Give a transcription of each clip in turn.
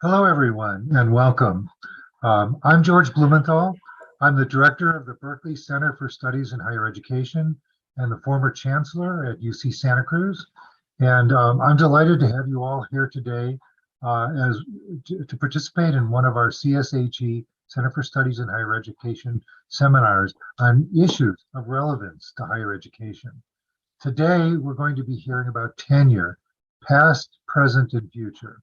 Hello, everyone, and welcome. I'm George Blumenthal. I'm the director of the Berkeley Center for Studies in Higher Education and the former chancellor at UC Santa Cruz. And I'm delighted to have you all here today to participate in one of our CSHE Center for Studies in Higher Education seminars on issues of relevance to higher education. Today, we're going to be hearing about tenure, past, present, and future.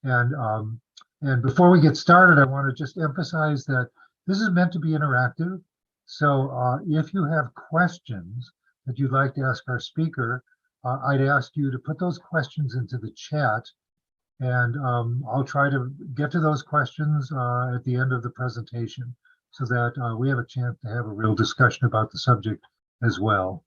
And before we get started, I want to just emphasize that this is meant to be interactive. So if you have questions that you'd like to ask our speaker, I'd ask you to put those questions into the chat, and I'll try to get to those questions at the end of the presentation so that we have a chance to have a real discussion about the subject as well.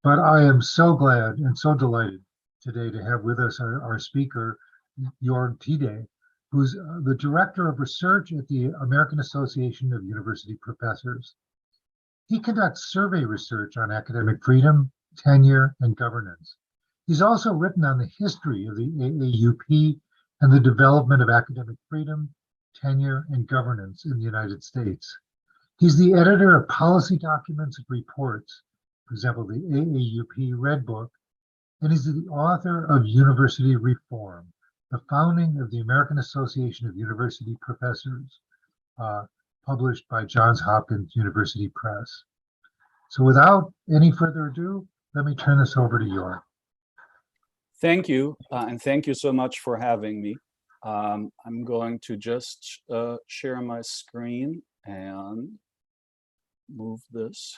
But I am so glad and so delighted today to have with us our speaker, Hans-Joerg Tiede, who's the Director of Research at the American Association of University Professors. He conducts survey research on academic freedom, tenure, and governance. He's also written on the history of the AAUP and the development of academic freedom, tenure, and governance in the United States. He's the editor of policy documents and reports, for example, the AAUP Redbook, and he's the author of University Reform, the founding of the American Association of University Professors, published by Johns Hopkins University Press. So without any further ado, let me turn this over to Jorg. Thank you, and thank you so much for having me. I'm going to just share my screen and move this.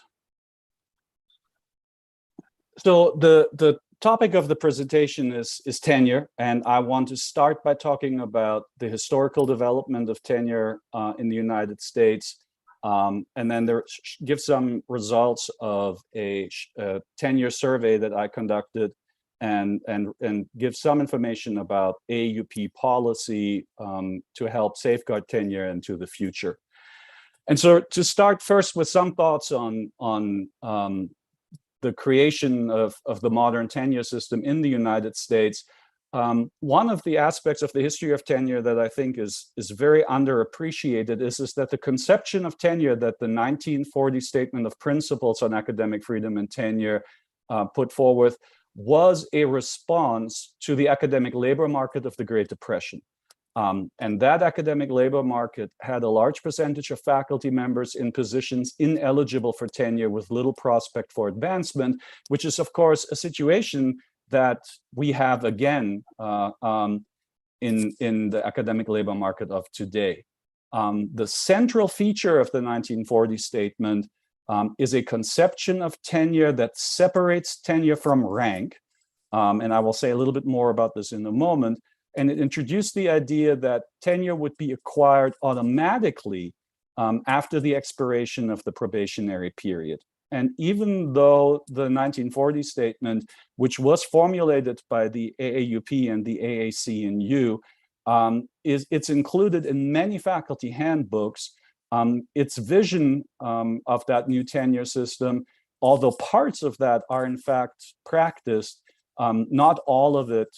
So the topic of the presentation is tenure, and I want to start by talking about the historical development of tenure in the United States, and then give some results of a tenure survey that I conducted, and give some information about AAUP policy to help safeguard tenure into the future. And so to start first with some thoughts on the creation of the modern tenure system in the United States. One of the aspects of the history of tenure that I think is very underappreciated is that the conception of tenure that the 1940 Statement of Principles on Academic Freedom and Tenure put forward was a response to the academic labor market of the Great Depression. And that academic labor market had a large percentage of faculty members in positions ineligible for tenure with little prospect for advancement, which is, of course, a situation that we have again in the academic labor market of today. The central feature of the 1940 statement is a conception of tenure that separates tenure from rank. And I will say a little bit more about this in a moment. And it introduced the idea that tenure would be acquired automatically after the expiration of the probationary period. And even though the 1940 statement, which was formulated by the AAUP and the AAC&U, it's included in many faculty handbooks, its vision of that new tenure system, although parts of that are in fact practiced, not all of it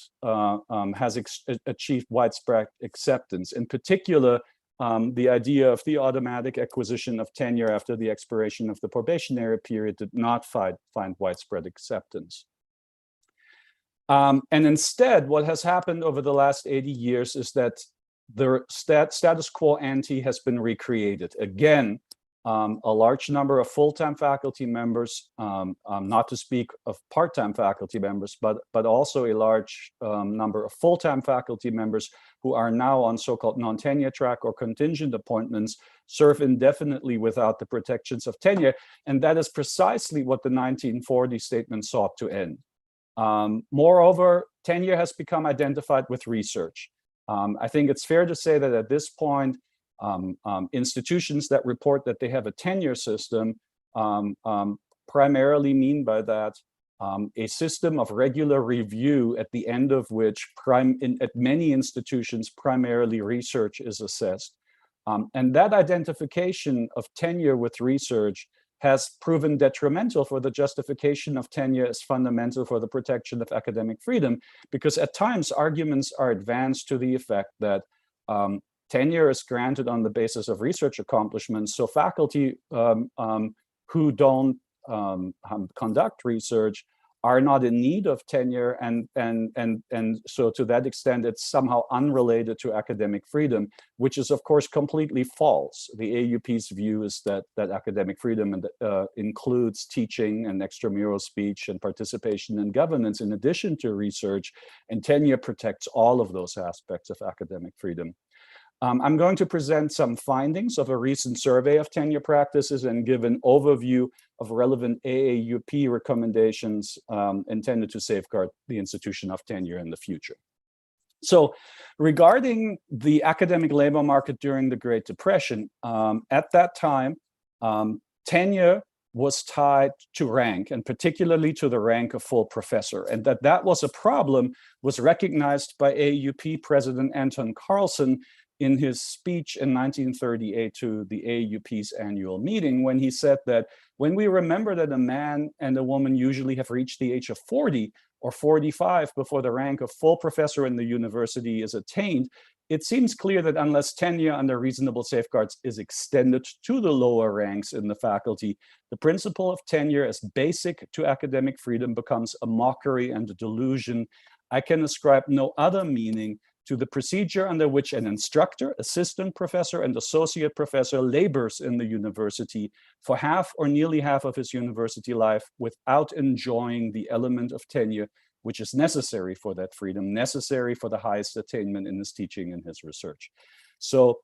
has achieved widespread acceptance. In particular, the idea of the automatic acquisition of tenure after the expiration of the probationary period did not find widespread acceptance. And instead, what has happened over the last 80 years is that the status quo ante has been recreated. Again, a large number of full-time faculty members, not to speak of part-time faculty members, but also a large number of full-time faculty members who are now on so-called non-tenure track or contingent appointments, serve indefinitely without the protections of tenure. And that is precisely what the 1940 statement sought to end. Moreover, tenure has become identified with research. I think it's fair to say that at this point, institutions that report that they have a tenure system primarily mean by that a system of regular review at the end of which at many institutions primarily research is assessed. And that identification of tenure with research has proven detrimental for the justification of tenure as fundamental for the protection of academic freedom, because at times arguments are advanced to the effect that tenure is granted on the basis of research accomplishments. So faculty who don't conduct research are not in need of tenure, and so to that extent, it's somehow unrelated to academic freedom, which is of course completely false. The AAUP's view is that academic freedom includes teaching and extramural speech and participation in governance in addition to research, and tenure protects all of those aspects of academic freedom. I'm going to present some findings of a recent survey of tenure practices and give an overview of relevant AAUP recommendations intended to safeguard the institution of tenure in the future. So regarding the academic labor market during the Great Depression, at that time, tenure was tied to rank, and particularly to the rank of full professor. And that was a problem was recognized by AAUP President Anton Carlson in his speech in 1938 to the AAUP's annual meeting, when he said that when we remember that a man and a woman usually have reached the age of 40 or 45 before the rank of full professor in the university is attained, it seems clear that unless tenure under reasonable safeguards is extended to the lower ranks in the faculty, the principle of tenure as basic to academic freedom becomes a mockery and a delusion. I can ascribe no other meaning to the procedure under which an instructor, assistant professor, and associate professor labors in the university for half or nearly half of his university life without enjoying the element of tenure, which is necessary for that freedom, necessary for the highest attainment in his teaching and his research. So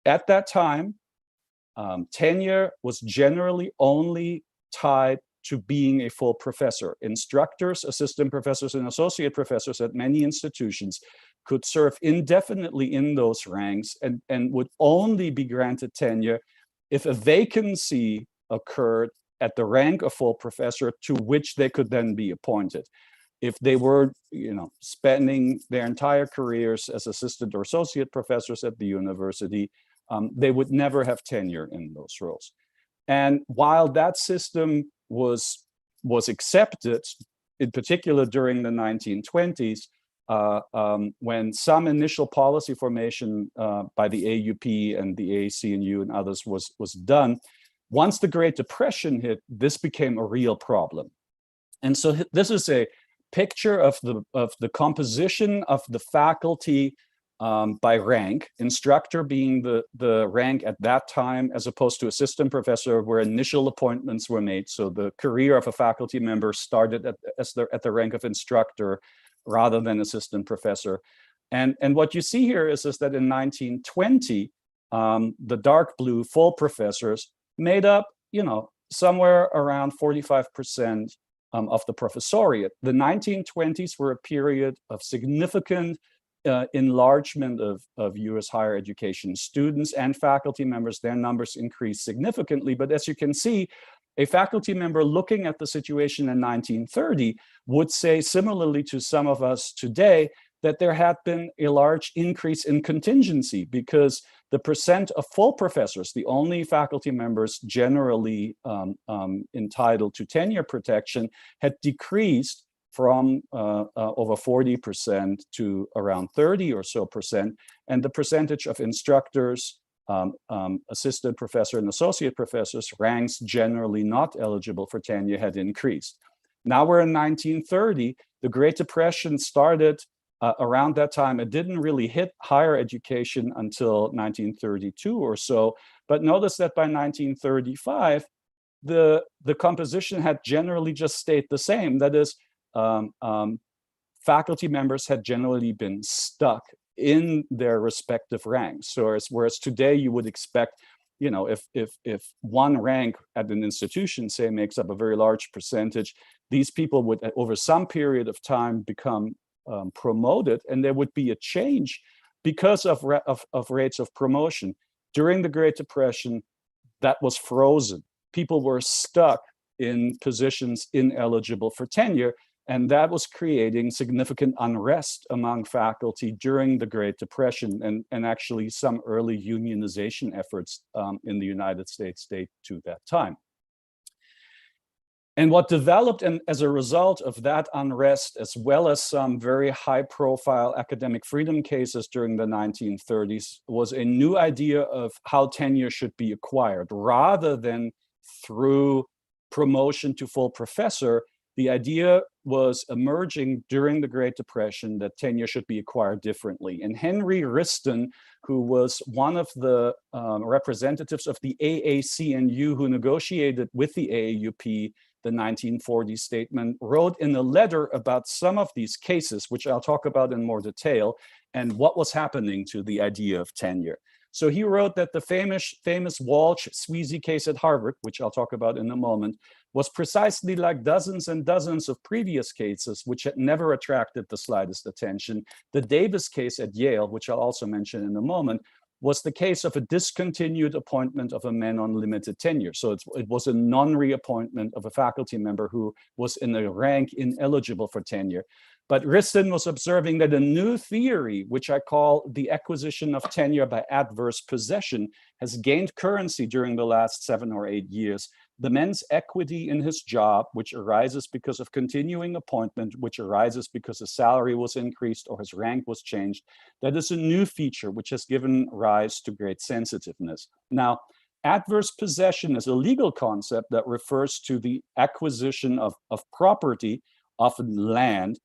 at that time, tenure was generally only tied to being a full professor. Instructors, assistant professors, and associate professors at many institutions could serve indefinitely in those ranks and would only be granted tenure if a vacancy occurred at the rank of full professor to which they could then be appointed. If they were, spending their entire careers as assistant or associate professors at the university, they would never have tenure in those roles. And while that system was accepted, in particular during the 1920s, when some initial policy formation by the AAUP and the AAC&U and others was done, once the Great Depression hit, this became a real problem. And so this is a picture of the composition of the faculty by rank, instructor being the rank at that time, as opposed to assistant professor, where initial appointments were made. So the career of a faculty member started at the rank of instructor rather than assistant professor. And what you see here is that in 1920, the dark blue full professors made up, somewhere around 45% of the professoriate. The 1920s were a period of significant enlargement of US higher education students and faculty members. Their numbers increased significantly. But as you can see, a faculty member looking at the situation in 1930 would say, similarly to some of us today, that there had been a large increase in contingency because the percent of full professors, the only faculty members generally entitled to tenure protection, had decreased from over 40% to around 30 or so percent. And the percentage of instructors, assistant professor and associate professors, ranks generally not eligible for tenure, had increased. Now we're in 1930. The Great Depression started around that time. It didn't really hit higher education until 1932 or so. But notice that by 1935, the composition had generally just stayed the same. That is, faculty members had generally been stuck in their respective ranks. So whereas today you would expect, if one rank at an institution, say, makes up a very large percentage, these people would, over some period of time, become promoted, and there would be a change because of rates of promotion. During the Great Depression, that was frozen. People were stuck in positions ineligible for tenure, and that was creating significant unrest among faculty during the Great Depression, and actually some early unionization efforts in the United States date to that time. And what developed as a result of that unrest, as well as some very high-profile academic freedom cases during the 1930s, was a new idea of how tenure should be acquired. Rather than through promotion to full professor, the idea was emerging during the Great Depression that tenure should be acquired differently. And Henry Wriston, who was one of the representatives of the AAC&U who negotiated with the AAUP the 1940 statement, wrote in a letter about some of these cases, which I'll talk about in more detail, and what was happening to the idea of tenure. So he wrote that the famous Walsh-Sweezy case at Harvard, which I'll talk about in a moment, was precisely like dozens and dozens of previous cases which had never attracted the slightest attention. The Davis case at Yale, which I'll also mention in a moment, was the case of a discontinued appointment of a man on limited tenure. So it was a non-reappointment of a faculty member who was in a rank ineligible for tenure. But Wriston was observing that a new theory, which I call the acquisition of tenure by adverse possession, has gained currency during the last 7 or 8 years. The man's equity in his job, which arises because of continuing appointment, which arises because his salary was increased or his rank was changed, that is a new feature which has given rise to great sensitiveness. Now, adverse possession is a legal concept that refers to the acquisition of property, often land,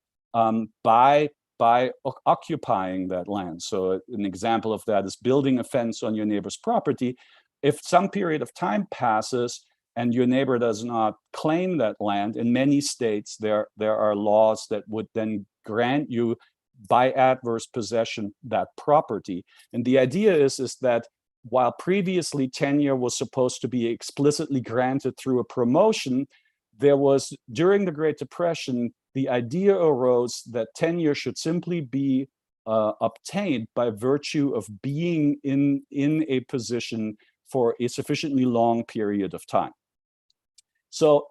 by occupying that land. So an example of that is building a fence on your neighbor's property. If some period of time passes and your neighbor does not claim that land, in many states there are laws that would then grant you by adverse possession that property. And the idea is that while previously tenure was supposed to be explicitly granted through a promotion, there was, during the Great Depression, the idea arose that tenure should simply be obtained by virtue of being in a position for a sufficiently long period of time. So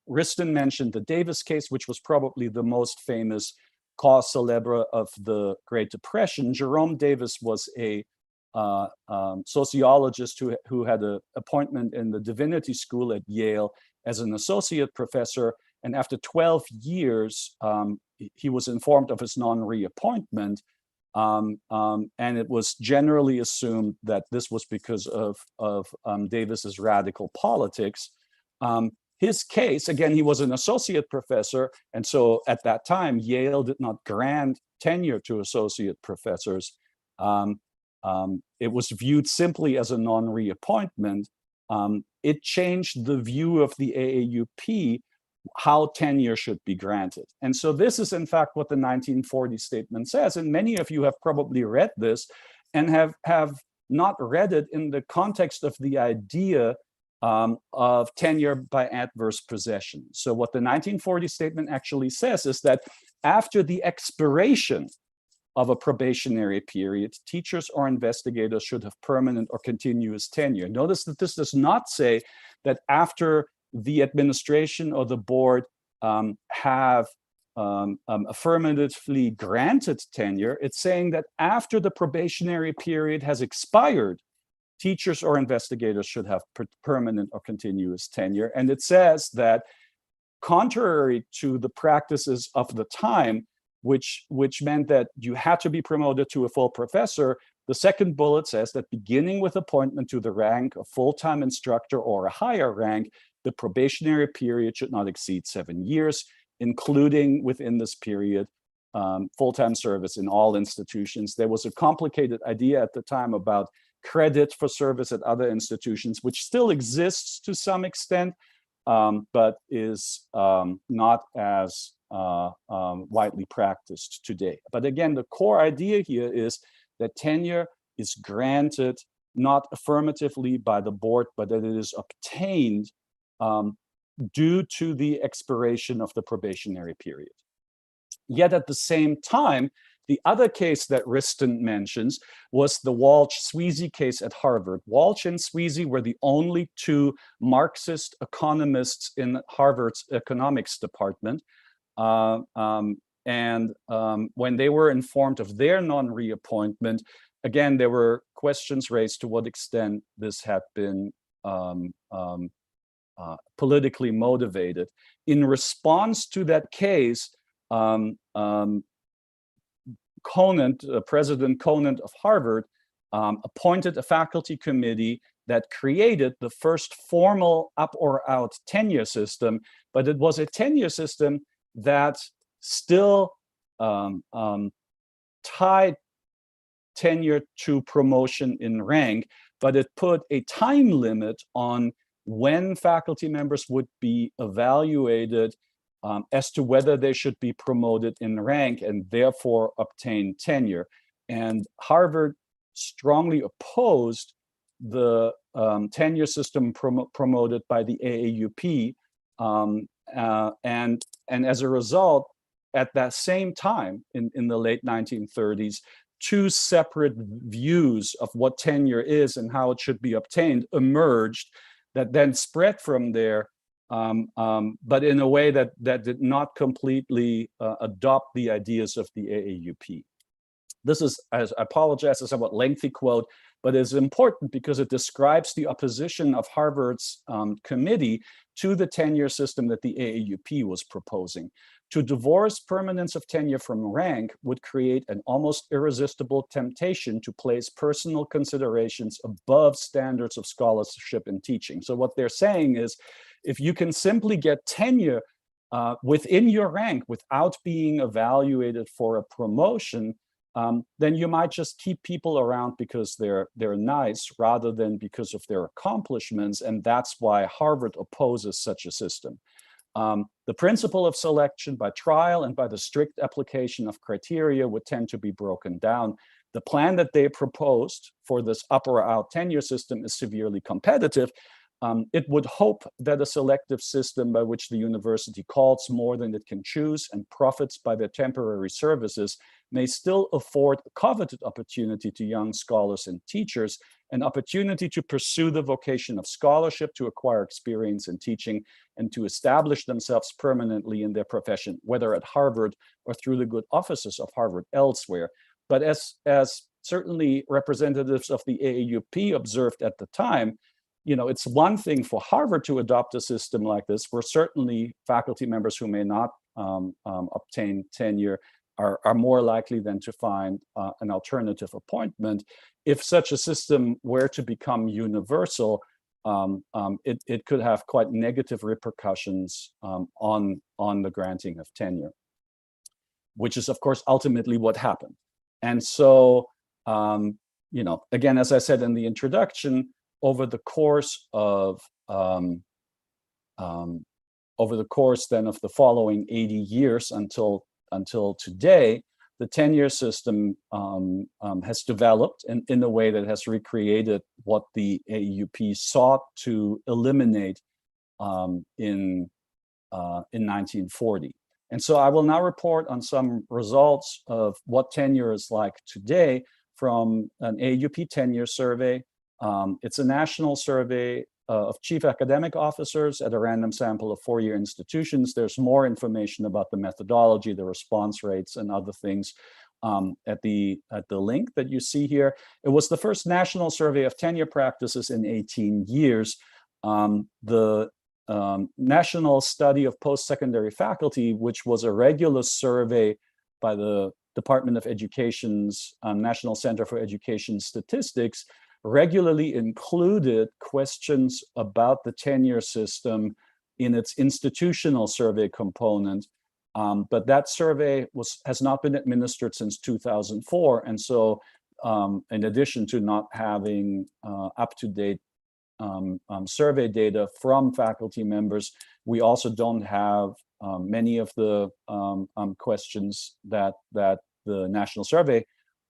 Wriston mentioned the Davis case, which was probably the most famous cause célèbre of the Great Depression. Jerome Davis was a sociologist who had an appointment in the Divinity School at Yale as an associate professor. And after 12 years, he was informed of his non-reappointment. And it was generally assumed that this was because of Davis's radical politics. His case, again, he was an associate professor. And so at that time, Yale did not grant tenure to associate professors. It was viewed simply as a non-reappointment. It changed the view of the AAUP how tenure should be granted. And so this is in fact what the 1940 statement says. And many of you have probably read this and have not read it in the context of the idea of tenure by adverse possession. So what the 1940 statement actually says is that after the expiration of a probationary period, teachers or investigators should have permanent or continuous tenure. Notice that this does not say that after the administration or the board have affirmatively granted tenure. It's saying that after the probationary period has expired, teachers or investigators should have permanent or continuous tenure. And it says that contrary to the practices of the time, which meant that you had to be promoted to a full professor, the second bullet says that beginning with appointment to the rank of full-time instructor or a higher rank, the probationary period should not exceed 7 years, including within this period full-time service in all institutions. There was a complicated idea at the time about credit for service at other institutions, which still exists to some extent, but is not as widely practiced today. But again, the core idea here is that tenure is granted not affirmatively by the board, but that it is obtained due to the expiration of the probationary period. Yet at the same time, the other case that Wriston mentions was the Walsh-Sweezy case at Harvard. Walsh and Sweezy were the only two Marxist economists in Harvard's economics department. When they were informed of their non-reappointment, again, there were questions raised to what extent this had been politically motivated. In response to that case, President Conant of Harvard appointed a faculty committee that created the first formal up or out tenure system, but it was a tenure system that still tied tenure to promotion in rank, but it put a time limit on when faculty members would be evaluated as to whether they should be promoted in rank and therefore obtain tenure. And Harvard strongly opposed the tenure system promoted by the AAUP. And as a result, at that same time, in the late 1930s, two separate views of what tenure is and how it should be obtained emerged that then spread from there, but in a way that did not completely adopt the ideas of the AAUP. This is, I apologize, a somewhat lengthy quote, but it's important because it describes the opposition of Harvard's committee to the tenure system that the AAUP was proposing. To divorce permanence of tenure from rank would create an almost irresistible temptation to place personal considerations above standards of scholarship and teaching. So what they're saying is, if you can simply get tenure within your rank without being evaluated for a promotion, then you might just keep people around because they're nice rather than because of their accomplishments. And that's why Harvard opposes such a system. The principle of selection by trial and by the strict application of criteria would tend to be broken down. The plan that they proposed for this up or out tenure system is severely competitive. It would hope that a selective system by which the university calls more than it can choose and profits by their temporary services may still afford a coveted opportunity to young scholars and teachers, an opportunity to pursue the vocation of scholarship, to acquire experience in teaching, and to establish themselves permanently in their profession, whether at Harvard or through the good offices of Harvard elsewhere. But as certainly representatives of the AAUP observed at the time, it's one thing for Harvard to adopt a system like this, for certainly faculty members who may not obtain tenure are more likely than to find an alternative appointment. If such a system were to become universal, it could have quite negative repercussions on the granting of tenure, which is, of course, ultimately what happened. And so, again, as I said in the introduction, over the course then of the following 80 years until today, the tenure system has developed in a way that has recreated what the AAUP sought to eliminate in 1940. And so I will now report on some results of what tenure is like today from an AAUP tenure survey. It's a national survey of chief academic officers at a random sample of four-year institutions. There's more information about the methodology, the response rates, and other things at the link that you see here. It was the first national survey of tenure practices in 18 years. The National Study of Post-Secondary Faculty, which was a regular survey by the Department of Education's National Center for Education Statistics, regularly included questions about the tenure system in its institutional survey component. But that survey has not been administered since 2004. And so in addition to not having up-to-date survey data from faculty members, we also don't have many of the questions that the National Survey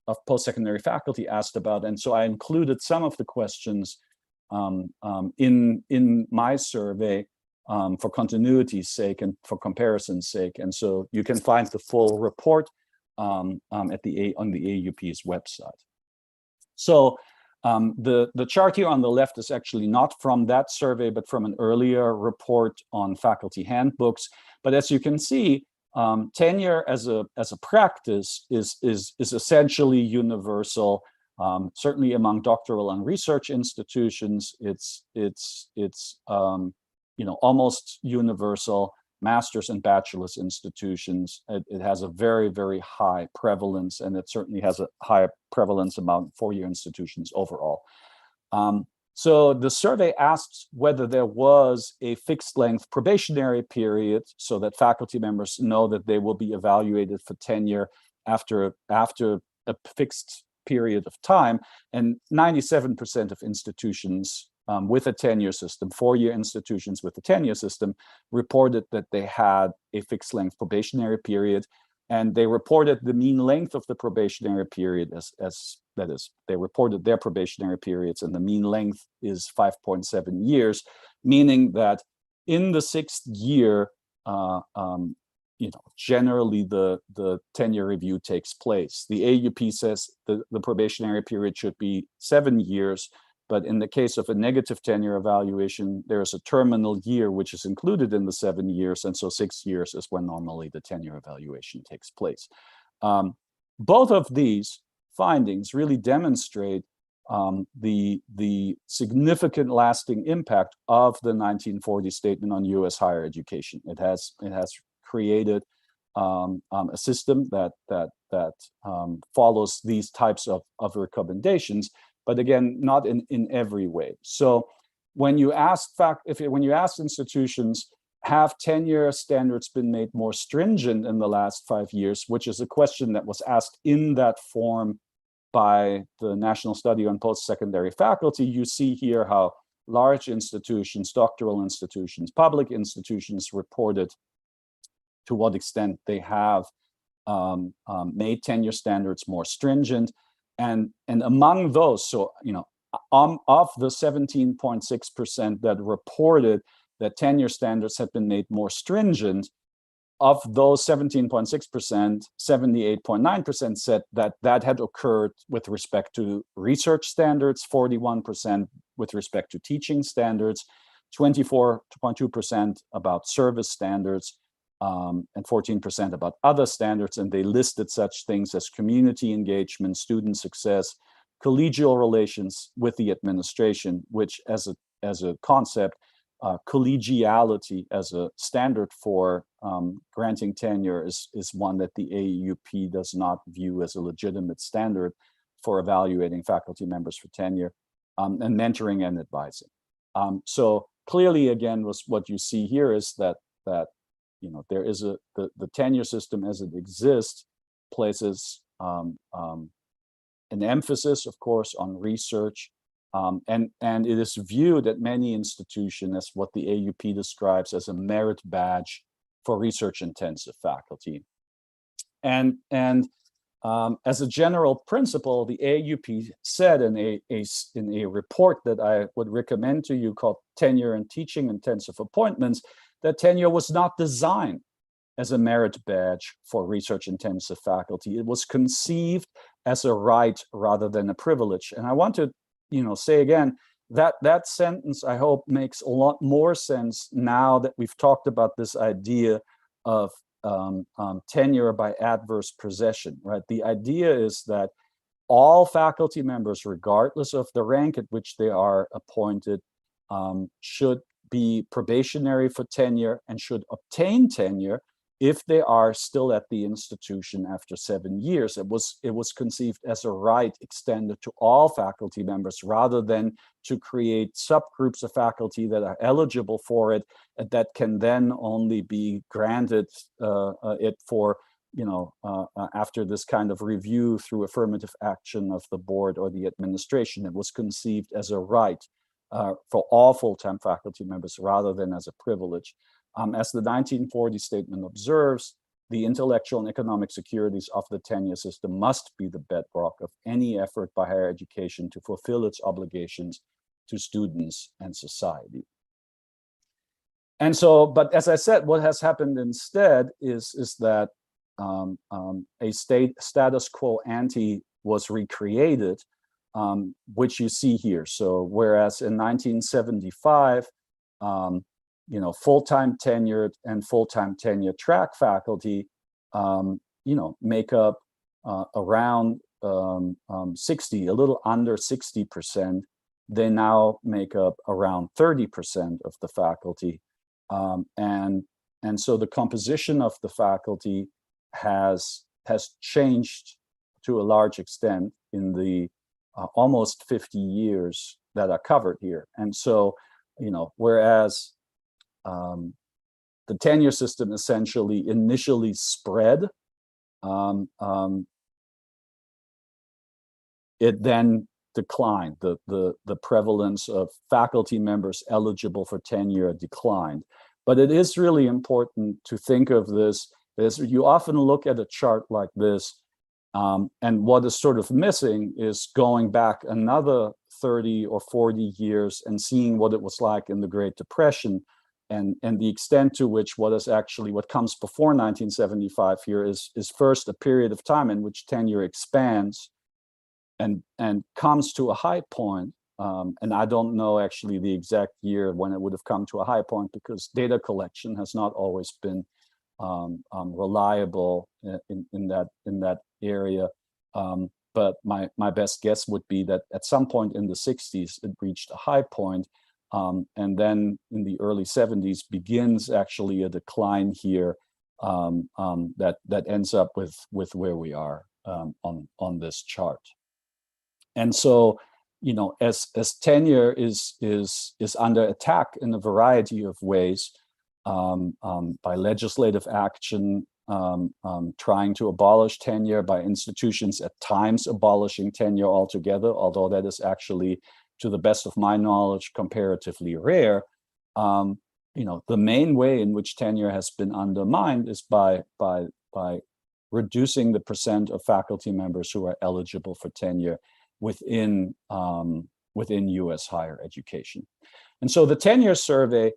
of Post-Secondary Faculty asked about. And so I included some of the questions in my survey for continuity's sake and for comparison's sake. And so you can find the full report on the AAUP's website. So the chart here on the left is actually not from that survey, but from an earlier report on faculty handbooks. But as you can see, tenure as a practice is essentially universal. Certainly among doctoral and research institutions, it's almost universal. Master's and bachelor's institutions, it has a very, very high prevalence, and it certainly has a higher prevalence among four-year institutions overall. So the survey asks whether there was a fixed length probationary period so that faculty members know that they will be evaluated for tenure after a fixed period of time. And 97% of institutions with a tenure system, four-year institutions with a tenure system, reported that they had a fixed length probationary period. And they reported the mean length of the probationary period as that is, they reported their probationary periods, and the mean length is 5.7 years, meaning that in the sixth year, generally the tenure review takes place. The AAUP says the probationary period should be 7 years, but in the case of a negative tenure evaluation, there's a terminal year which is included in the 7 years, and so 6 years is when normally the tenure evaluation takes place. Both of these findings really demonstrate the significant lasting impact of the 1940 statement on U.S. higher education. It has created a system that follows these types of recommendations, but again, not in every way. So when you ask institutions, have tenure standards been made more stringent in the last 5 years, which is a question that was asked in that form by the National Study on Post-Secondary Faculty, you see here how large institutions, doctoral institutions, public institutions reported to what extent they have made tenure standards more stringent. And among those, so, of the 17.6% that reported that tenure standards have been made more stringent, of those 17.6%, 78.9% said that had occurred with respect to research standards, 41% with respect to teaching standards, 24.2% about service standards, and 14% about other standards. And they listed such things as community engagement, student success, collegial relations with the administration, which as a concept, collegiality as a standard for granting tenure is one that the AAUP does not view as a legitimate standard for evaluating faculty members for tenure, and mentoring and advising. So clearly, again, what you see here is that there is the tenure system as it exists places an emphasis, of course, on research. And it is viewed at many institutions as what the AAUP describes as a merit badge for research-intensive faculty. And as a general principle, the AAUP said in a report that I would recommend to you called Tenure and Teaching Intensive Appointments, that tenure was not designed as a merit badge for research-intensive faculty. It was conceived as a right rather than a privilege. And I want to say again, that sentence, I hope, makes a lot more sense now that we've talked about this idea of tenure by adverse possession, right? The idea is that all faculty members, regardless of the rank at which they are appointed, should be probationary for tenure and should obtain tenure if they are still at the institution after 7 years. It was conceived as a right extended to all faculty members rather than to create subgroups of faculty that are eligible for it and that can then only be granted it for, after this kind of review through affirmative action of the board or the administration. It was conceived as a right for all full-time faculty members rather than as a privilege. As the 1940 statement observes, the intellectual and economic securities of the tenure system must be the bedrock of any effort by higher education to fulfill its obligations to students and society. And so, but as I said, what has happened instead is that a status quo ante was recreated, which you see here. So whereas in 1975, full-time tenured and full-time tenure track faculty, make up around 60, a little under 60%. They now make up around 30% of the faculty. And so the composition of the faculty has changed to a large extent in the almost 50 years that are covered here. And so, whereas the tenure system essentially initially spread, it then declined. The prevalence of faculty members eligible for tenure declined. But it is really important to think of this as you often look at a chart like this, and what is sort of missing is going back another 30 or 40 years and seeing what it was like in the Great Depression, and the extent to which what comes before 1975 here is first a period of time in which tenure expands and comes to a high point. And I don't know actually the exact year when it would have come to a high point, because data collection has not always been reliable in that area. But my best guess would be that at some point in the 60s, it reached a high point. And then in the early 70s begins actually a decline here that ends up with where we are on this chart. And so, as tenure is under attack in a variety of ways, by legislative action, trying to abolish tenure, by institutions at times abolishing tenure altogether, although that is actually, to the best of my knowledge, comparatively rare. The main way in which tenure has been undermined is by reducing the percent of faculty members who are eligible for tenure within U.S. higher education. And so the tenure survey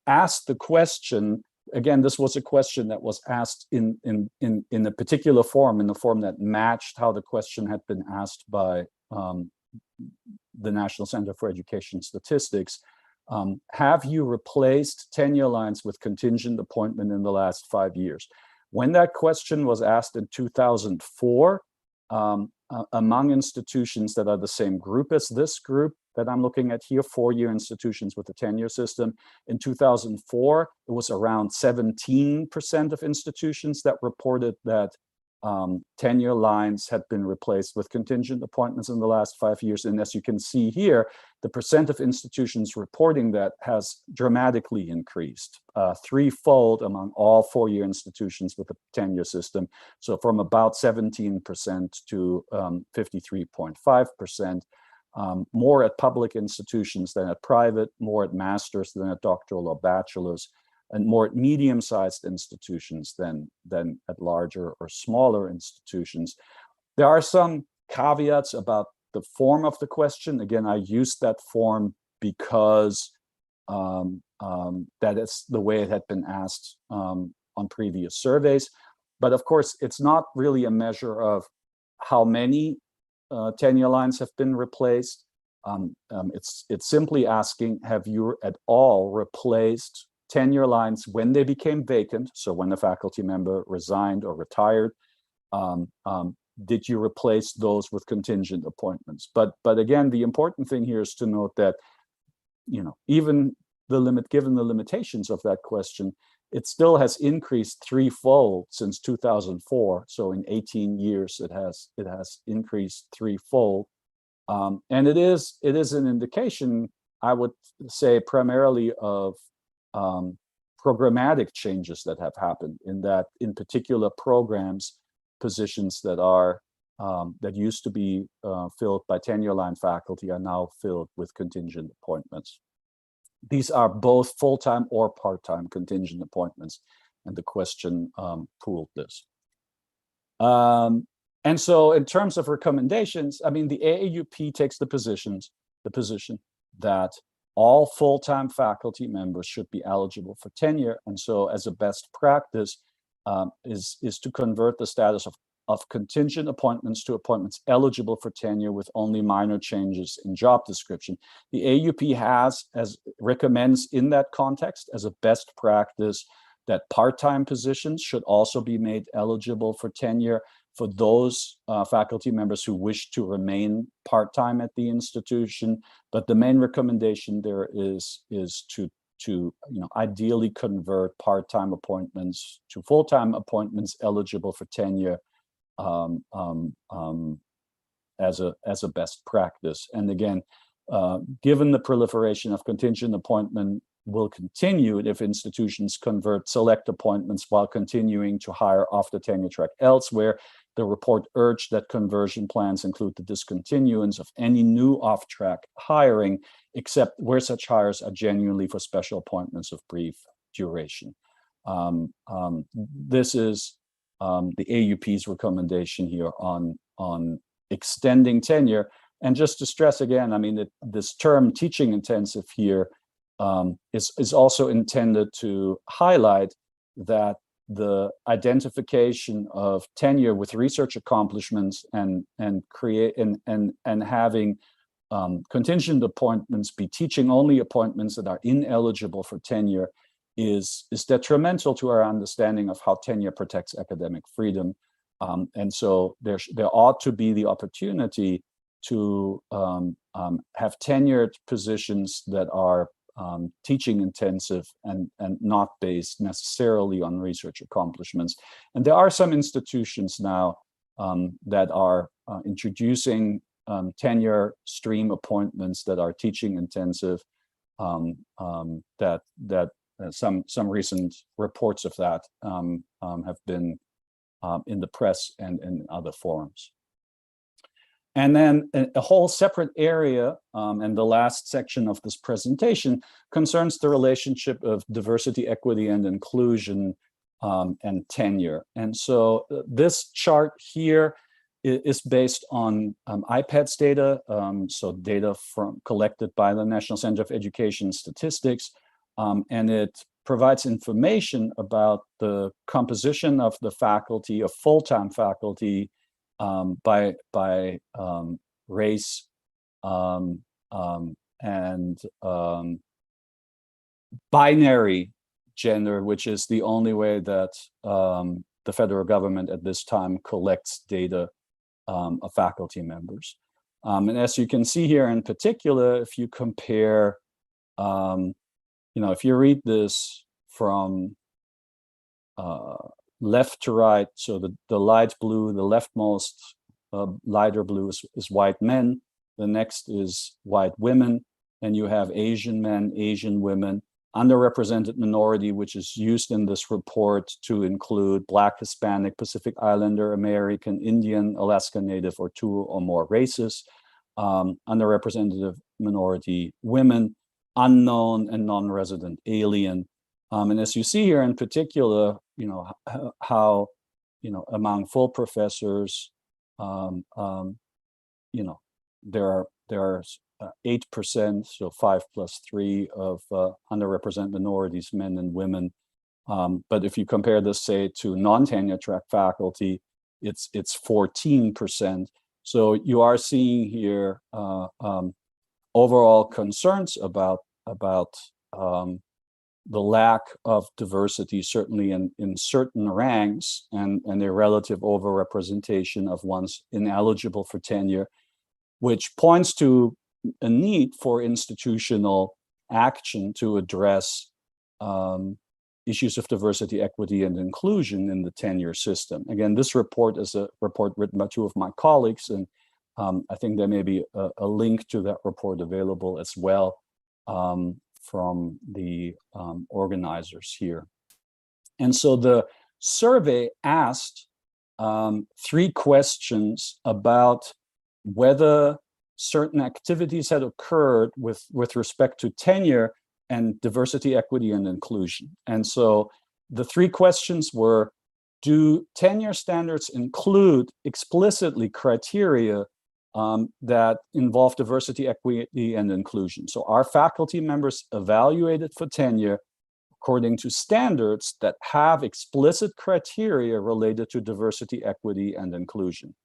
asked the question. Again, this was a question that was asked in a particular form, in the form that matched how the question had been asked by the National Center for Education Statistics. Have you replaced tenure lines with contingent appointment in the last 5 years? When that question was asked in 2004, among institutions that are the same group as this group that I'm looking at here, 4-year institutions with a tenure system, in 2004, it was around 17% of institutions that reported that tenure lines had been replaced with contingent appointments in the last 5 years. And as you can see here, the percent of institutions reporting that has dramatically increased, threefold among all 4-year institutions with a tenure system. So from about 17% to 53.5%, more at public institutions than at private, more at master's than at doctoral or bachelor's, and more at medium-sized institutions than at larger or smaller institutions. There are some caveats about the form of the question. Again, I used that form because that is the way it had been asked on previous surveys. But of course, it's not really a measure of how many tenure lines have been replaced. It's simply asking, have you at all replaced tenure lines when they became vacant? So when a faculty member resigned or retired, did you replace those with contingent appointments? But again, the important thing here is to note that, even given the limitations of that question, it still has increased threefold since 2004. So in 18 years, it has increased threefold, and it is an indication, I would say, primarily of programmatic changes that have happened, in that, in particular programs, positions that are that used to be filled by tenure line faculty are now filled with contingent appointments. These are both full-time or part-time contingent appointments, and the question pooled this. And so in terms of recommendations, I mean, the AAUP takes the position that all full-time faculty members should be eligible for tenure. And so as a best practice is to convert the status of contingent appointments to appointments eligible for tenure with only minor changes in job description. The AAUP recommends in that context as a best practice that part-time positions should also be made eligible for tenure for those faculty members who wish to remain part-time at the institution. But the main recommendation there is to ideally convert part-time appointments to full-time appointments eligible for tenure as a best practice. And again, given the proliferation of contingent appointment will continue if institutions convert select appointments while continuing to hire off the tenure track elsewhere. The report urged that conversion plans include the discontinuance of any new off-track hiring, except where such hires are genuinely for special appointments of brief duration. This is the AUP's recommendation here on extending tenure. And just to stress again, I mean, this term teaching intensive here is also intended to highlight that the identification of tenure with research accomplishments and having contingent appointments be teaching only appointments that are ineligible for tenure is detrimental to our understanding of how tenure protects academic freedom. And so there ought to be the opportunity to have tenured positions that are teaching intensive and not based necessarily on research accomplishments. And there are some institutions now that are introducing tenure stream appointments that are teaching intensive, that some recent reports of that have been in the press and in other forums. And then a whole separate area, and the last section of this presentation, concerns the relationship of diversity, equity, and inclusion and tenure. And so this chart here is based on IPEDS data, so data collected by the National Center of Education Statistics, and it provides information about the composition of the faculty, of full-time faculty, by race and binary gender, which is the only way that the federal government at this time collects data of faculty members. And as you can see here in particular, if you compare, if you read this from left to right, so the light blue, the leftmost lighter blue is white men, the next is white women, and you have Asian men, Asian women, underrepresented minority, which is used in this report to include Black, Hispanic, Pacific Islander, American, Indian, Alaska Native, or two or more races, underrepresented minority women, unknown and non-resident alien. And as you see here in particular, how, among full professors, there are 8%, so 5 plus 3 of underrepresented minorities, men and women. But if you compare this, say, to non-tenure track faculty, it's 14%. So you are seeing here overall concerns about the lack of diversity, certainly in certain ranks, and a relative overrepresentation of ones ineligible for tenure, which points to a need for institutional action to address issues of diversity, equity, and inclusion in the tenure system. Again, this report is a report written by two of my colleagues, and I think there may be a link to that report available as well from the organizers here. And so the survey asked 3 questions about whether certain activities had occurred with respect to tenure and diversity, equity, and inclusion. And so the 3 questions were, do tenure standards include explicitly criteria that involve diversity, equity, and inclusion? So are faculty members evaluated for tenure according to standards that have explicit criteria related to diversity, equity, and inclusion?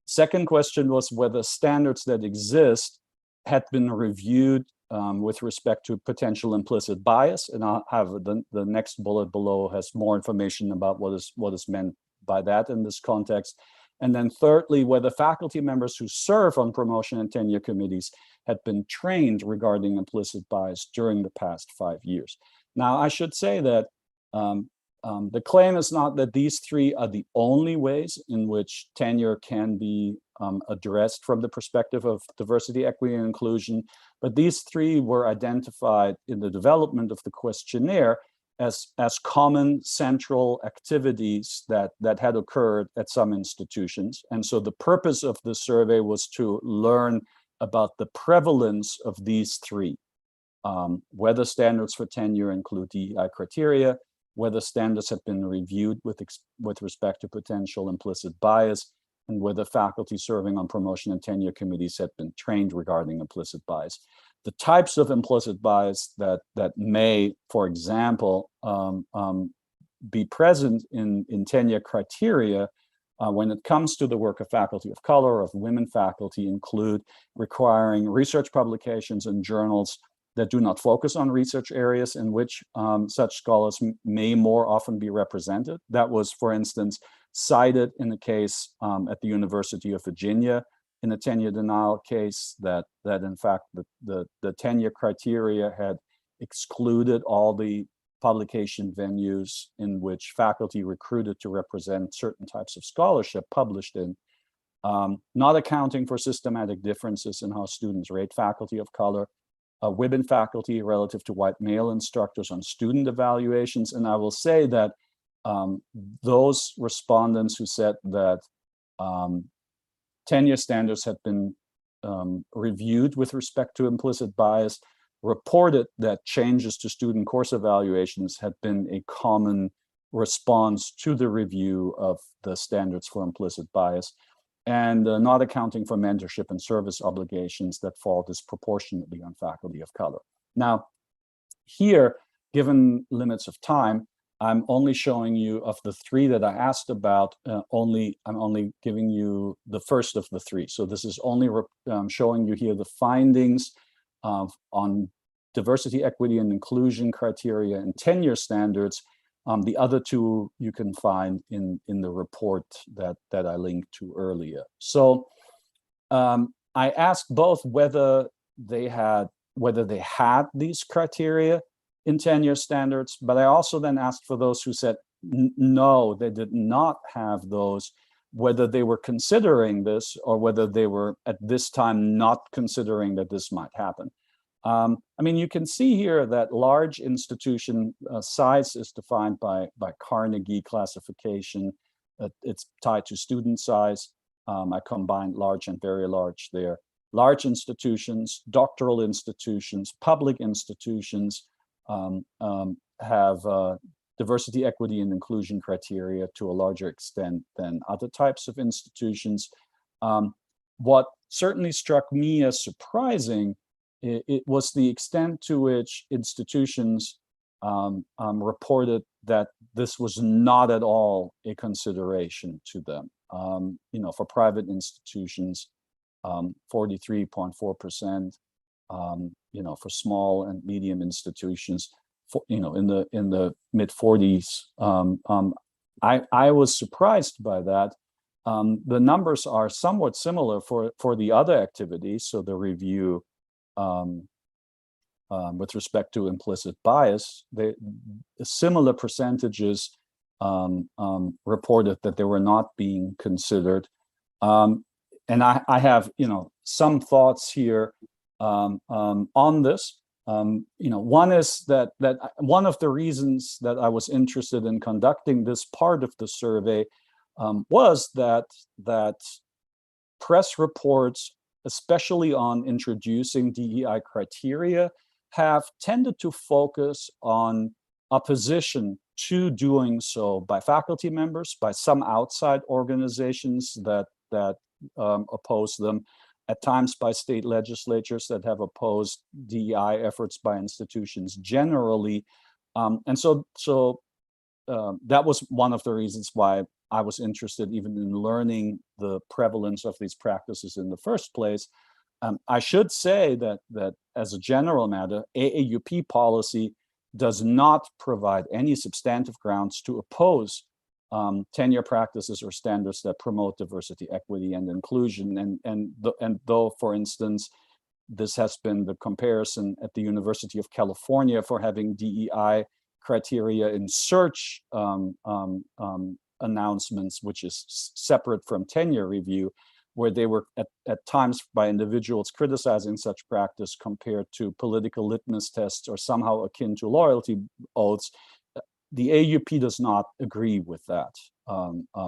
Second question was whether standards that exist had been reviewed with respect to potential implicit bias, and I'll have the next bullet below has more information about what is meant by that in this context. And then thirdly, whether faculty members who serve on promotion and tenure committees had been trained regarding implicit bias during the past 5 years. Now, I should say that the claim is not that these three are the only ways in which tenure can be addressed from the perspective of diversity, equity, and inclusion, but these three were identified in the development of the questionnaire as common central activities that had occurred at some institutions. And so the purpose of the survey was to learn about the prevalence of these three, whether standards for tenure include DEI criteria, whether standards have been reviewed with respect to potential implicit bias, and whether faculty serving on promotion and tenure committees had been trained regarding implicit bias. The types of implicit bias that may, for example, be present in tenure criteria when it comes to the work of faculty of color, of women faculty, include requiring research publications in journals that do not focus on research areas in which such scholars may more often be represented. That was, for instance, cited in the case at the University of Virginia in a tenure denial case, that in fact the tenure criteria had excluded all the publication venues in which faculty recruited to represent certain types of scholarship published in, not accounting for systematic differences in how students rate faculty of color, women faculty relative to white male instructors on student evaluations. And I will say that those respondents who said that tenure standards had been reviewed with respect to implicit bias reported that changes to student course evaluations had been a common response to the review of the standards for implicit bias, and not accounting for mentorship and service obligations that fall disproportionately on faculty of color. Now, here, given limits of time, I'm only showing you of the three that I asked about, I'm only giving you the first of the three. So this is only showing you here the findings on diversity, equity, and inclusion criteria and tenure standards. The other two you can find in the report that I linked to earlier. So I asked both whether they had these criteria in tenure standards, but I also then asked for those who said no, they did not have those, whether they were considering this or whether they were at this time not considering that this might happen. I mean, you can see here that large institution size is defined by Carnegie classification. It's tied to student size. I combined large and very large there. Large institutions, doctoral institutions, public institutions have diversity, equity, and inclusion criteria to a larger extent than other types of institutions. What certainly struck me as surprising, it was the extent to which institutions reported that this was not at all a consideration to them. You know, for private institutions, 43.4%. You know, for small and medium institutions, you know, in the mid 40s. I was surprised by that. The numbers are somewhat similar for the other activities. So the review with respect to implicit bias, similar percentages reported that they were not being considered. And I have, you know, some thoughts here on this. You know, one is that one of the reasons that I was interested in conducting this part of the survey was that press reports, especially on introducing DEI criteria, have tended to focus on opposition to doing so by faculty members, by some outside organizations that oppose them, at times by state legislatures that have opposed DEI efforts by institutions generally. And so that was one of the reasons why I was interested even in learning the prevalence of these practices in the first place. I should say that as a general matter, AAUP policy does not provide any substantive grounds to oppose tenure practices or standards that promote diversity, equity, and inclusion. And though, for instance, this has been the comparison at the University of California for having DEI criteria in search announcements, which is separate from tenure review, where they were at times by individuals criticizing such practice compared to political litmus tests or somehow akin to loyalty oaths. The AAUP does not agree with that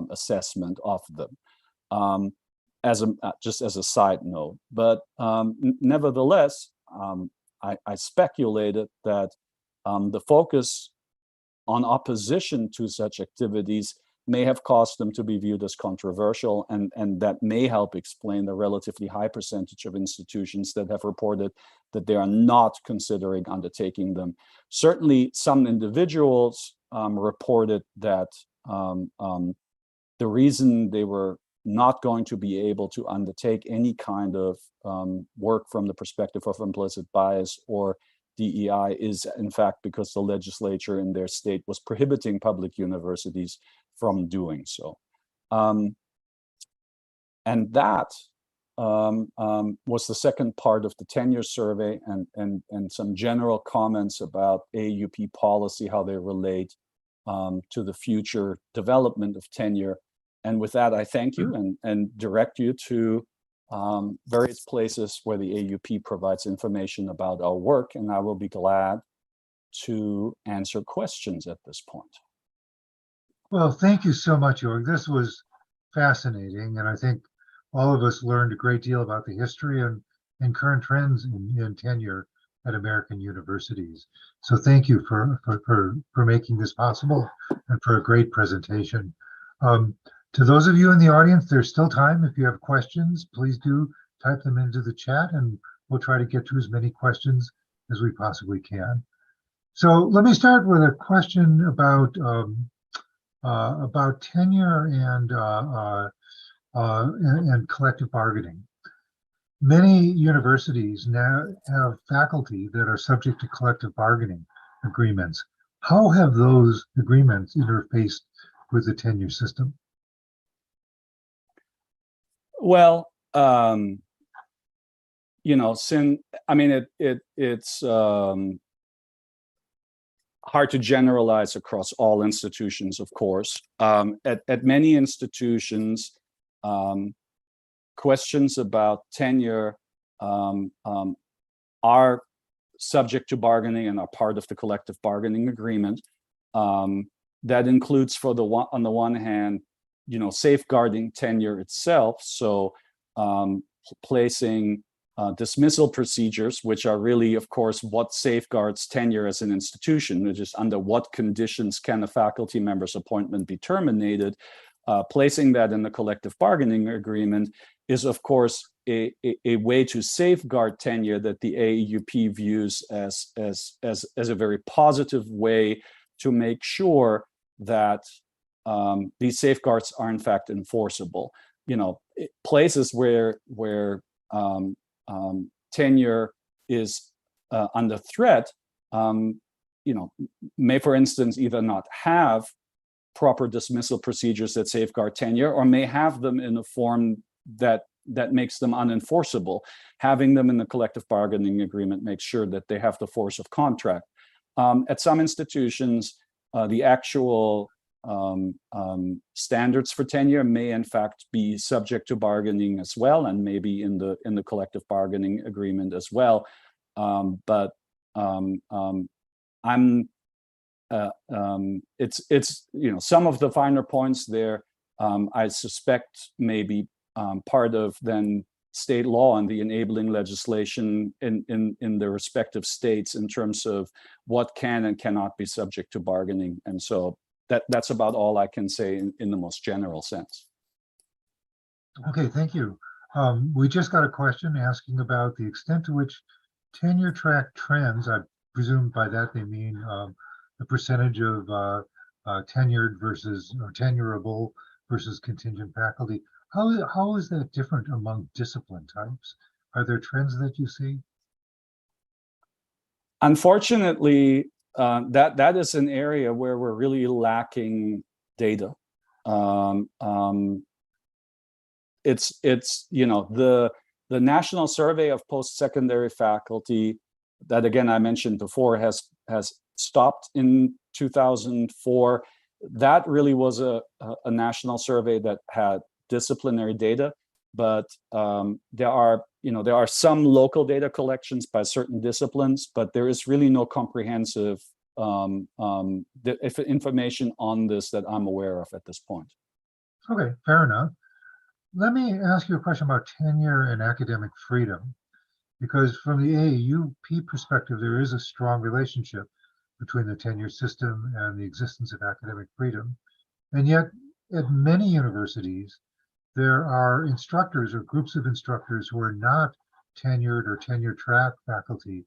assessment of them. Just as a side note, but nevertheless, I speculated that the focus on opposition to such activities may have caused them to be viewed as controversial, and that may help explain the relatively high percentage of institutions that have reported that they are not considering undertaking them. Certainly, some individuals reported that the reason they were not going to be able to undertake any kind of work from the perspective of implicit bias or DEI is in fact because the legislature in their state was prohibiting public universities from doing so. And that was the second part of the tenure survey, and some general comments about AAUP policy, how they relate to the future development of tenure. And with that, I thank you and direct you to various places where the AAUP provides information about our work, and I will be glad to answer questions at this point. Well, thank you so much, Jörg. This was fascinating, and I think all of us learned a great deal about the history and current trends in tenure at American universities. So thank you for making this possible and for a great presentation. To those of you in the audience, there's still time. If you have questions, please do type them into the chat, and we'll try to get to as many questions as we possibly can. So let me start with a question about tenure and collective bargaining. Many universities now have faculty that are subject to collective bargaining agreements. How have those agreements interfaced with the tenure system? Well, you know, it's hard to generalize across all institutions, of course. At many institutions, questions about tenure are subject to bargaining and are part of the collective bargaining agreement. That includes, on the one hand, you know, safeguarding tenure itself. So placing dismissal procedures, which are really, of course, what safeguards tenure as an institution, which is under what conditions can a faculty member's appointment be terminated. Placing that in the collective bargaining agreement is, of course, a way to safeguard tenure that the AAUP views as a very positive way to make sure that these safeguards are in fact enforceable. You know, places where tenure is under threat, you know, may, for instance, either not have proper dismissal procedures that safeguard tenure, or may have them in a form that makes them unenforceable. Having them in the collective bargaining agreement makes sure that they have the force of contract. At some institutions, the actual standards for tenure may in fact be subject to bargaining as well, and maybe in the collective bargaining agreement as well. It's you know, some of the finer points there, I suspect may be part of then state law and the enabling legislation in the respective states in terms of what can and cannot be subject to bargaining. And so that's about all I can say in the most general sense. Okay, thank you. We just got a question asking about the extent to which tenure track trends, I presume by that they mean the percentage of tenured versus or tenurable versus contingent faculty. How is that different among discipline types? Are there trends that you see? Unfortunately, that is an area where we're really lacking data. It's the National Survey of Post-Secondary Faculty that, again, I mentioned before, has stopped in 2004. That really was a national survey that had disciplinary data, but there are some local data collections by certain disciplines, but there is really no comprehensive information on this that I'm aware of at this point. Okay, fair enough. Let me ask you a question about tenure and academic freedom, because from the AAUP perspective, there is a strong relationship between the tenure system and the existence of academic freedom. And yet, at many universities, there are instructors or groups of instructors who are not tenured or tenure track faculty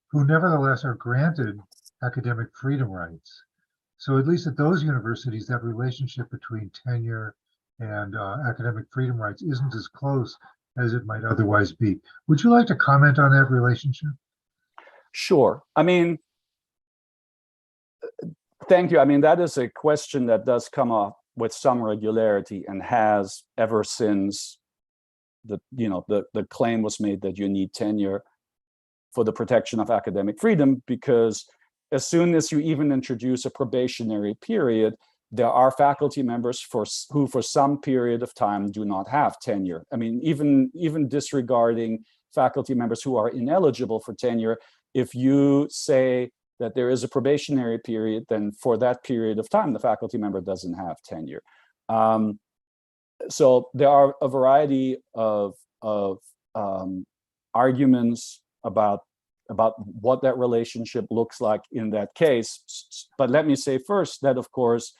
who nevertheless are granted academic freedom rights. So at least at those universities, that relationship between tenure and academic freedom rights isn't as close as it might otherwise be. Would you like to comment on that relationship? Sure. I mean, thank you. I mean, that is a question that does come up with some regularity and has ever since the claim was made that you need tenure for the protection of academic freedom, because as soon as you even introduce a probationary period, there are faculty members who for some period of time do not have tenure. I mean, even disregarding faculty members who are ineligible for tenure, if you say that there is a probationary period, then for that period of time, the faculty member doesn't have tenure. So there are a variety of arguments about what that relationship looks like in that case. But let me say first that, of course,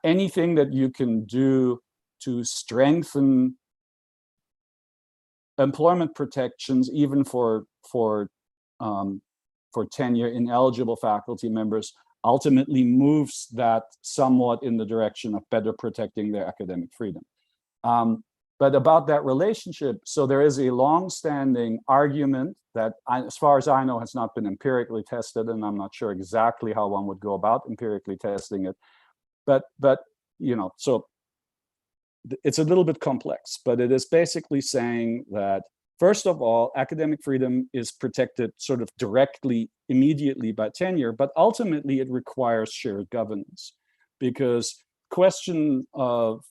anything that you can do to strengthen employment protections, even for tenure ineligible faculty members, ultimately moves that somewhat in the direction of better protecting their academic freedom. But about that relationship, so there is a long-standing argument that, as far as I know, has not been empirically tested, and I'm not sure exactly how one would go about empirically testing it. But so it's a little bit complex, but it is basically saying that, first of all, academic freedom is protected sort of directly, immediately by tenure, but ultimately it requires shared governance, because question of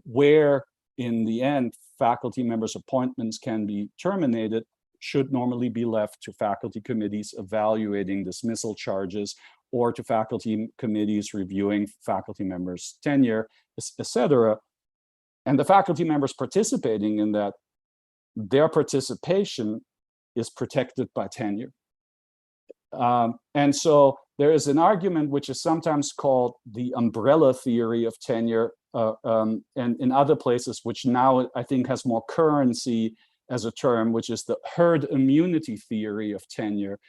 where in the end faculty members' appointments can be terminated should normally be left to faculty committees evaluating dismissal charges, or to faculty committees reviewing faculty members' tenure, etc. And the faculty members participating in that, their participation is protected by tenure. And so there is an argument which is sometimes called the umbrella theory of tenure, and in other places, which now I think has more currency as a term, which is the herd immunity theory of tenure,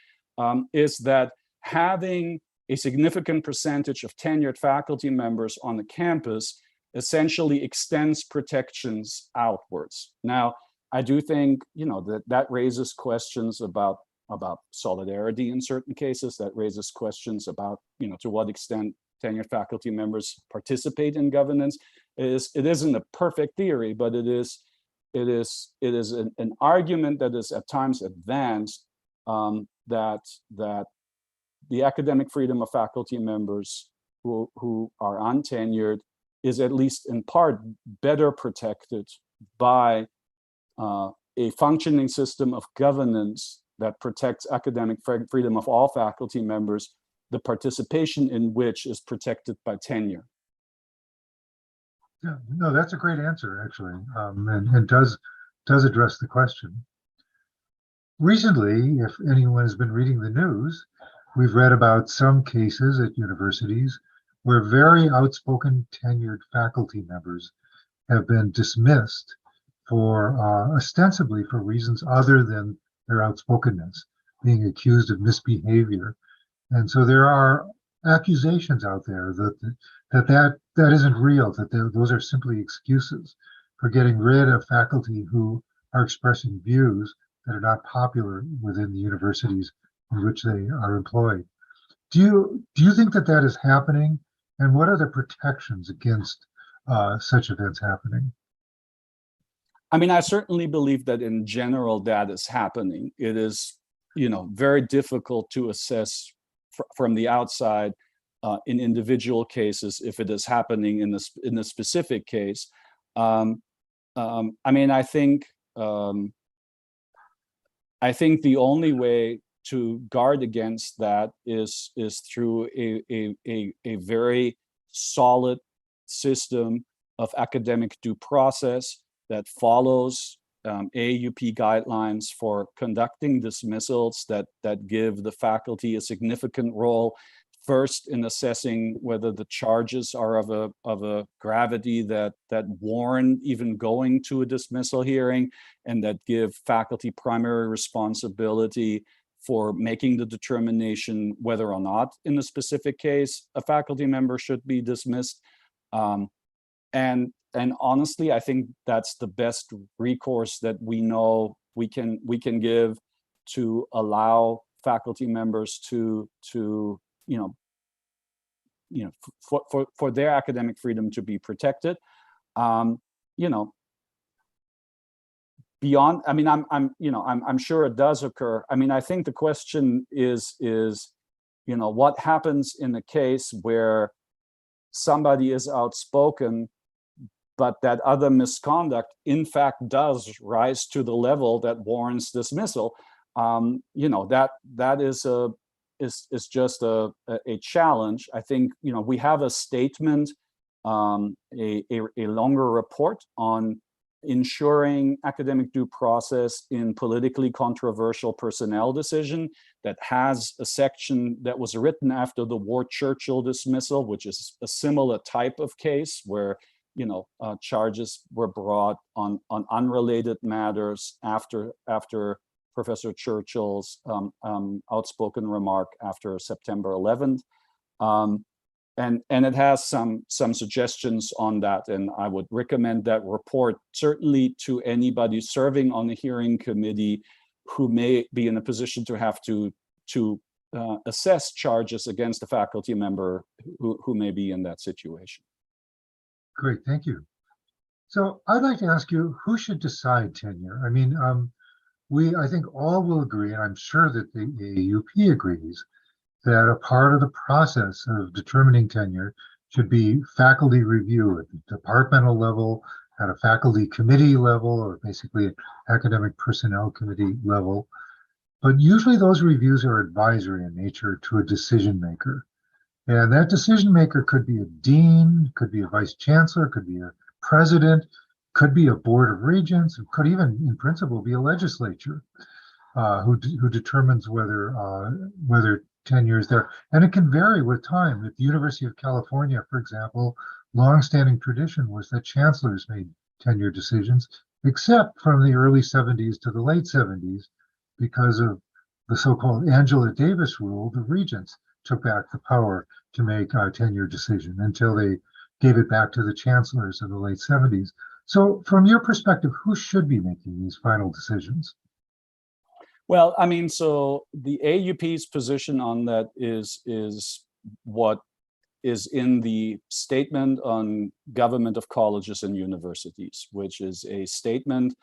is that having a significant percentage of tenured faculty members on the campus essentially extends protections outwards. Now, I do think that raises questions about solidarity in certain cases. That raises questions about to what extent tenured faculty members participate in governance. It isn't a perfect theory, but it is an argument that is at times advanced, that the academic freedom of faculty members who are untenured is at least in part better protected by a functioning system of governance that protects academic freedom of all faculty members, the participation in which is protected by tenure. Yeah, no, that's a great answer, actually, and does address the question. Recently, if anyone has been reading the news, we've read about some cases at universities where very outspoken tenured faculty members have been dismissed for ostensibly for reasons other than their outspokenness, being accused of misbehavior. And so there are accusations out there that isn't real, that those are simply excuses for getting rid of faculty who are expressing views that are not popular within the universities in which they are employed. Do you think that that is happening? And what are the protections against such events happening? I mean, I certainly believe that in general that is happening. It is, very difficult to assess from the outside in individual cases if it is happening in a specific case. I mean, I think the only way to guard against that is through a very solid system of academic due process that follows AAUP guidelines for conducting dismissals that give the faculty a significant role, first in assessing whether the charges are of a gravity that warrant even going to a dismissal hearing, and that give faculty primary responsibility for making the determination whether or not in a specific case a faculty member should be dismissed. And honestly, I think that's the best recourse that we know we can give to allow faculty members to for their academic freedom to be protected. Beyond, I mean, I'm sure it does occur. I mean, I think the question is what happens in a case where somebody is outspoken, but that other misconduct in fact does rise to the level that warrants dismissal. That is just a challenge. I think we have a statement, a longer report on ensuring academic due process in politically controversial personnel decision that has a section that was written after the Ward Churchill dismissal, which is a similar type of case where charges were brought on unrelated matters after Professor Churchill's outspoken remark after September 11th. And it has some suggestions on that, and I would recommend that report certainly to anybody serving on the hearing committee who may be in a position to have to assess charges against a faculty member who may be in that situation. Great, thank you. So I'd like to ask you, who should decide tenure? I mean, I think all will agree, and I'm sure that the AAUP agrees, that a part of the process of determining tenure should be faculty review at the departmental level, at a faculty committee level, or basically an academic personnel committee level. But usually those reviews are advisory in nature to a decision maker. And that decision maker could be a dean, could be a vice chancellor, could be a president, could be a board of regents, and could even, in principle, be a legislature who determines whether tenure is there. And it can vary with time. At the University of California, for example, longstanding tradition was that chancellors made tenure decisions, except from the early 70s to the late 70s, because of the so-called Angela Davis rule, the regents took back the power to make a tenure decision until they gave it back to the chancellors in the late 70s. So from your perspective, who should be making these final decisions? Well, I mean, so the AUP's position on that is what is in the Statement on Government of Colleges and Universities, which is a statement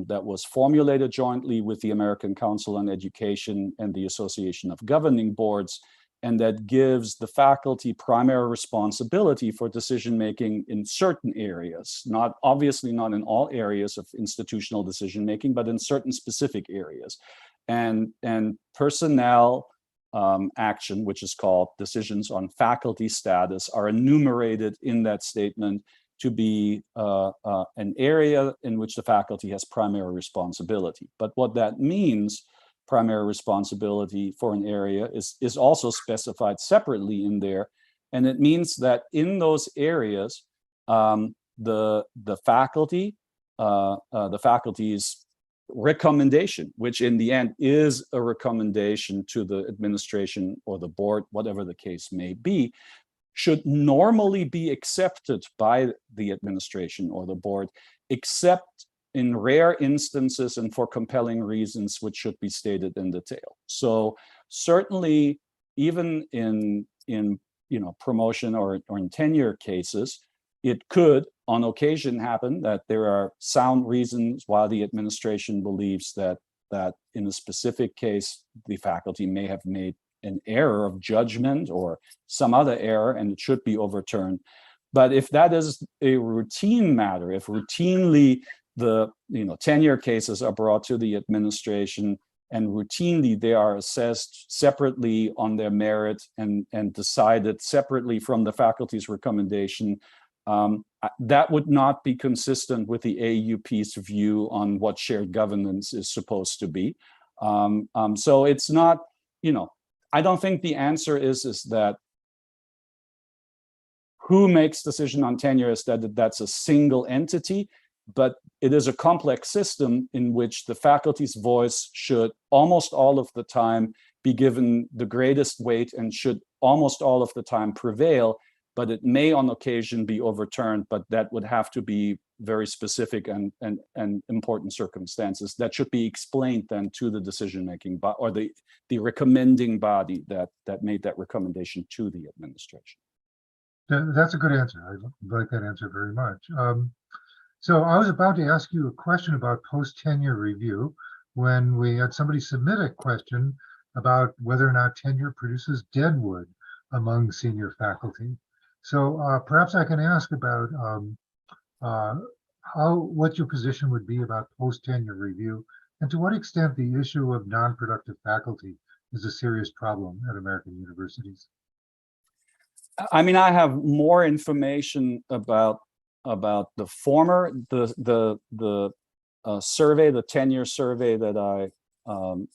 that was formulated jointly with the American Council on Education and the Association of Governing Boards, and that gives the faculty primary responsibility for decision-making in certain areas, obviously not in all areas of institutional decision-making, but in certain specific areas. And personnel action, which is called decisions on faculty status, are enumerated in that statement to be an area in which the faculty has primary responsibility. But what that means, primary responsibility for an area, is also specified separately in there. And it means that in those areas, the faculty's recommendation, which in the end is a recommendation to the administration or the board, whatever the case may be, should normally be accepted by the administration or the board, except in rare instances and for compelling reasons, which should be stated in detail. So certainly even in promotion or in tenure cases, it could on occasion happen that there are sound reasons why the administration believes that in a specific case the faculty may have made an error of judgment or some other error and it should be overturned. But if that is a routine matter, if routinely the tenure cases are brought to the administration and routinely they are assessed separately on their merit and decided separately from the faculty's recommendation, that would not be consistent with the AAUP's view on what shared governance is supposed to be. So it's not, I don't think the answer is that who makes decision on tenure is that's a single entity, but it is a complex system in which the faculty's voice should almost all of the time be given the greatest weight and should almost all of the time prevail, but it may on occasion be overturned, but that would have to be very specific and important circumstances that should be explained then to the decision-making or the recommending body that made that recommendation to the administration. That's a good answer. I like that answer very much. So I was about to ask you a question about post-tenure review when we had somebody submit a question about whether or not tenure produces deadwood among senior faculty. So perhaps I can ask about what your position would be about post-tenure review and to what extent the issue of non-productive faculty is a serious problem at American universities. I mean, I have more information about the former, the survey, the tenure survey that I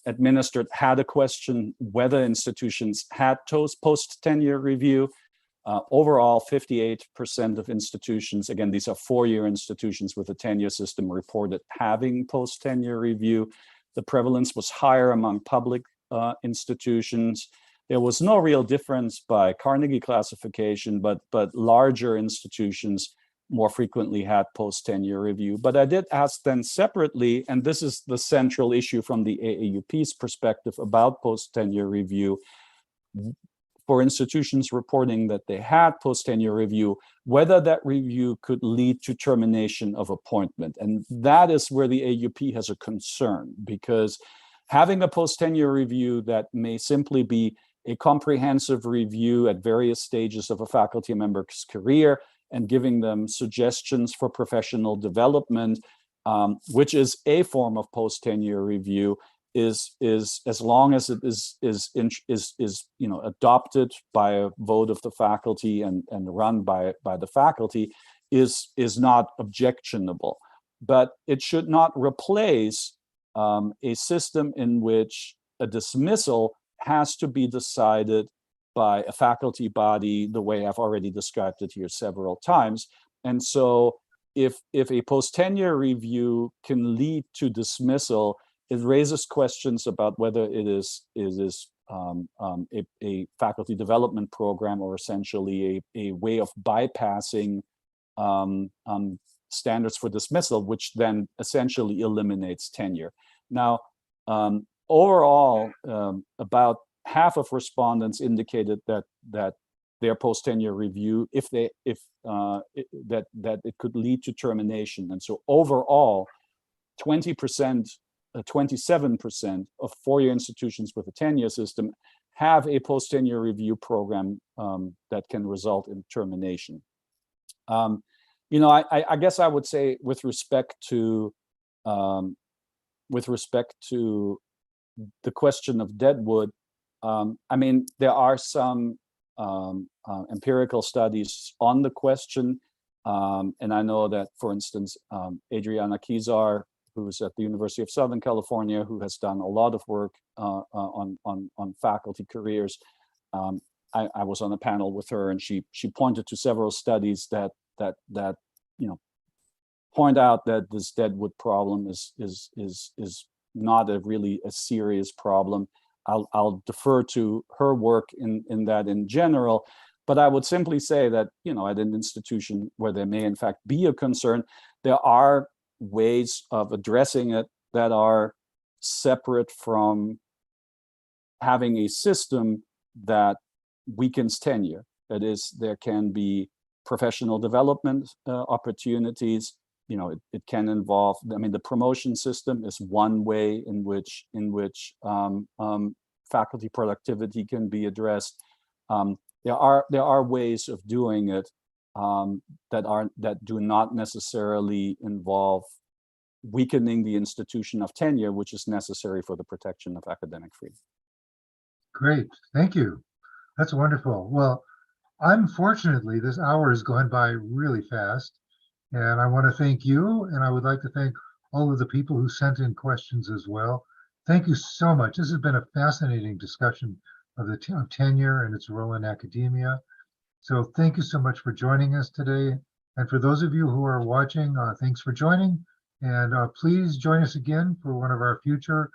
administered had a question whether institutions had post-tenure review. Overall, 58% of institutions, again, these are four-year institutions with a tenure system, reported having post-tenure review. The prevalence was higher among public institutions. There was no real difference by Carnegie classification, but larger institutions more frequently had post-tenure review. But I did ask them separately, and this is the central issue from the AAUP's perspective about post-tenure review. For institutions reporting that they had post-tenure review, whether that review could lead to termination of appointment. And that is where the AAUP has a concern, because having a post-tenure review that may simply be a comprehensive review at various stages of a faculty member's career and giving them suggestions for professional development, which is a form of post-tenure review, is as long as it is adopted by a vote of the faculty and run by the faculty, is not objectionable. But it should not replace a system in which a dismissal has to be decided by a faculty body the way I've already described it here several times. And so if a post-tenure review can lead to dismissal, it raises questions about whether it is a faculty development program or essentially a way of bypassing standards for dismissal, which then essentially eliminates tenure. Now, overall, about half of respondents indicated that their post-tenure review, that it could lead to termination. And so overall, 27% of four-year institutions with a tenure system have a post-tenure review program that can result in termination. I guess I would say with respect to the question of deadwood, I mean, there are some empirical studies on the question, and I know that, for instance, Adriana Kizar, who's at the University of Southern California, who has done a lot of work on faculty careers. I was on a panel with her, and she pointed to several studies that point out that this deadwood problem is not really a serious problem. I'll defer to her work in that in general, but I would simply say that at an institution where there may in fact be a concern, there are ways of addressing it that are separate from having a system that weakens tenure. That is, there can be professional development opportunities. You know, it can involve, I mean, the promotion system is one way in which faculty productivity can be addressed. There are ways of doing it that do not necessarily involve weakening the institution of tenure, which is necessary for the protection of academic freedom. Great, thank you. That's wonderful. Well, unfortunately, this hour is going by really fast, and I want to thank you, and I would like to thank all of the people who sent in questions as well. Thank you so much. This has been a fascinating discussion of tenure and its role in academia. So thank you so much for joining us today. And for those of you who are watching, thanks for joining. And please join us again for one of our future